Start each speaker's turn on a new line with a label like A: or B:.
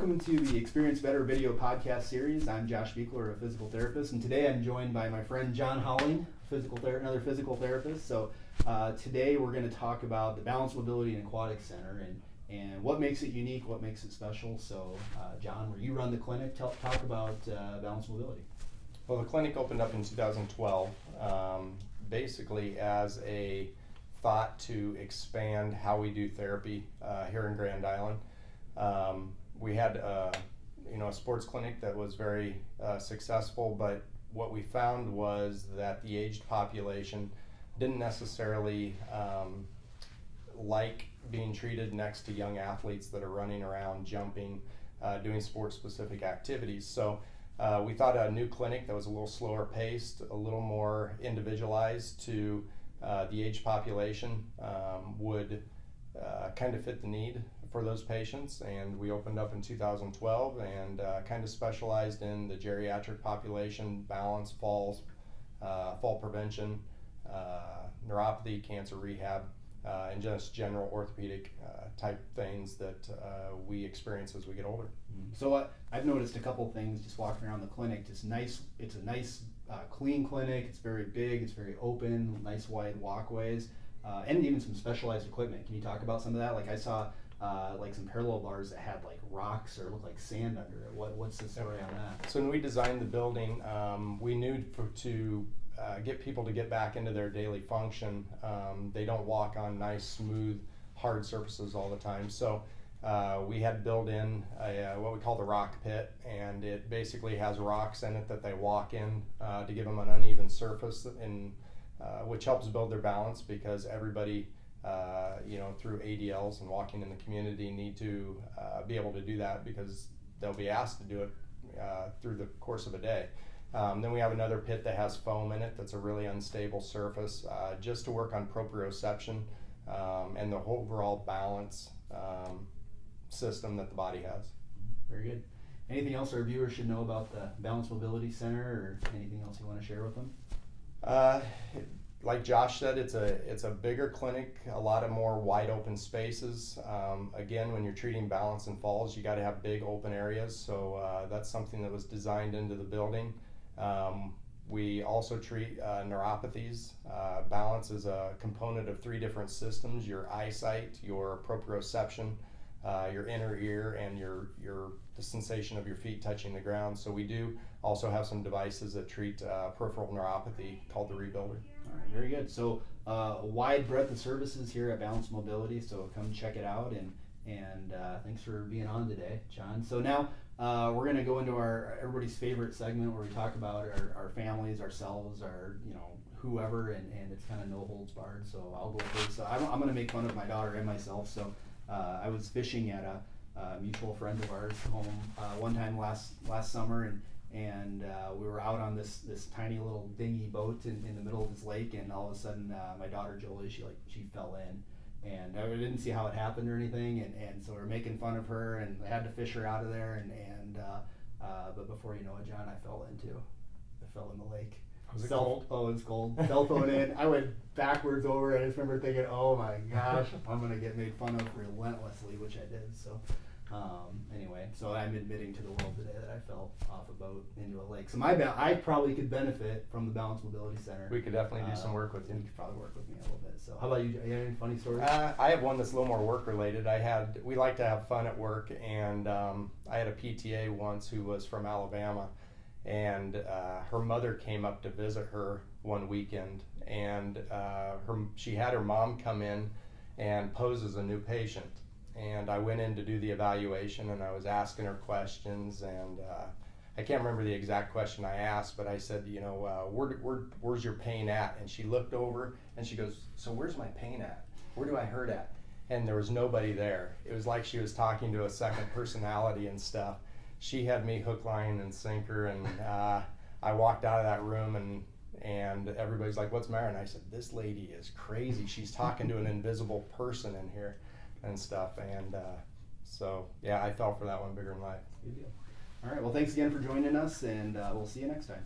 A: welcome to the Experience Better video podcast series. I'm Josh Beekler, a physical therapist, and today I'm joined by my friend John Howling, another physical therapist. So today we're going to talk about the Balance, Mobility, and Aquatic Center and what makes it unique, what makes it special. So John, where you run the clinic, talk about Balance Mobility.
B: Well, the clinic opened up in 2012, basically as a thought to expand how we do therapy here in Grand Island. We had a sports clinic that was very successful, but what we found was that the aged population didn't necessarily like being treated next to young athletes that are running around, jumping, doing sports-specific activities. So we thought a new clinic that was a little slower paced, a little more individualized to the age population would kind of fit the need for those patients, and we opened up in 2012 and kind of specialized in the geriatric population, balance, falls, fall prevention, neuropathy, cancer rehab, and just general orthopedic type things that we experience as we get older.
A: So I've noticed a couple things just walking around the clinic. It's a nice clean clinic. It's very big, it's very open, nice wide walkways, and even some specialized equipment. Can you talk about some of that? Like I saw like some parallel bars that had like rocks or looked like sand under it. What's the story on that?
B: So when we designed the building, we knew to get people to get back into their daily function. They don't walk on nice, smooth, hard surfaces all the time. So we had built in what we call the rock pit, and it basically has rocks in it that they walk in to give them an uneven surface, which helps build their balance, because everybody through ADLs and walking in the community need to be able to do that, because they'll be asked to do it through the course of a day. Then we have another pit that has foam in it that's a really unstable surface, just to work on proprioception and the overall balance system that the body has. Very good.
A: Anything else our viewers should know about the Balance Mobility Center, or anything else you want to share with them?
B: Like Josh said, it's a bigger clinic, a lot of more wide open spaces. Again, when you're treating balance and falls, you got to have big open areas, so that's something that was designed into the building. We also treat neuropathies. Balance is a component of 3 different systems: your eyesight, your proprioception, your inner ear, and the sensation of your feet touching the ground. So we do also have some devices that treat peripheral neuropathy called the Rebuilder.
A: All right, very good. So a wide breadth of services here at Balance Mobility, so come check it out, and thanks for being on today, John. So now we're going to go into everybody's favorite segment, where we talk about our families, ourselves, our whoever, and it's kind of no holds barred. So I'll go first. So I'm going to make fun of my daughter and myself. So I was fishing at a mutual friend of ours home one time last summer, and we were out on this tiny little dinghy boat in the middle of this lake, and all of a sudden my daughter Jolie, she fell in, and I didn't see how it happened or anything, and so we were making fun of her, and I had to fish her out of there, but before you know it, John, I fell in the lake.
B: Was it cold?
A: Oh, it was cold. Cell phone in. I went backwards over. I just remember thinking, oh my gosh, I'm going to get made fun of relentlessly, which I did. So anyway, so I'm admitting to the world today that I fell off a boat into a lake. So I probably could benefit from the Balance Mobility Center.
B: We could definitely do some work with you.
A: You could probably work with me a little bit. So how about you? You have any funny stories?
B: I have one that's a little more work related. We like to have fun at work, and I had a PTA once who was from Alabama, and her mother came up to visit her one weekend, and she had her mom come in and pose as a new patient, and I went in to do the evaluation, and I was asking her questions, and I can't remember the exact question I asked, but I said, where's your pain at? And she looked over and she goes, so where's my pain at? Where do I hurt at? And there was nobody there. It was like she was talking to a second personality and stuff. She had me hook, line, and sinker, and I walked out of that room, and everybody's like, what's the matter? And I said, this lady is crazy. She's talking to an invisible person in here and stuff. And so, yeah, I fell for that one bigger than life.
A: Good deal. All right, well, thanks again for joining us, and we'll see you next time.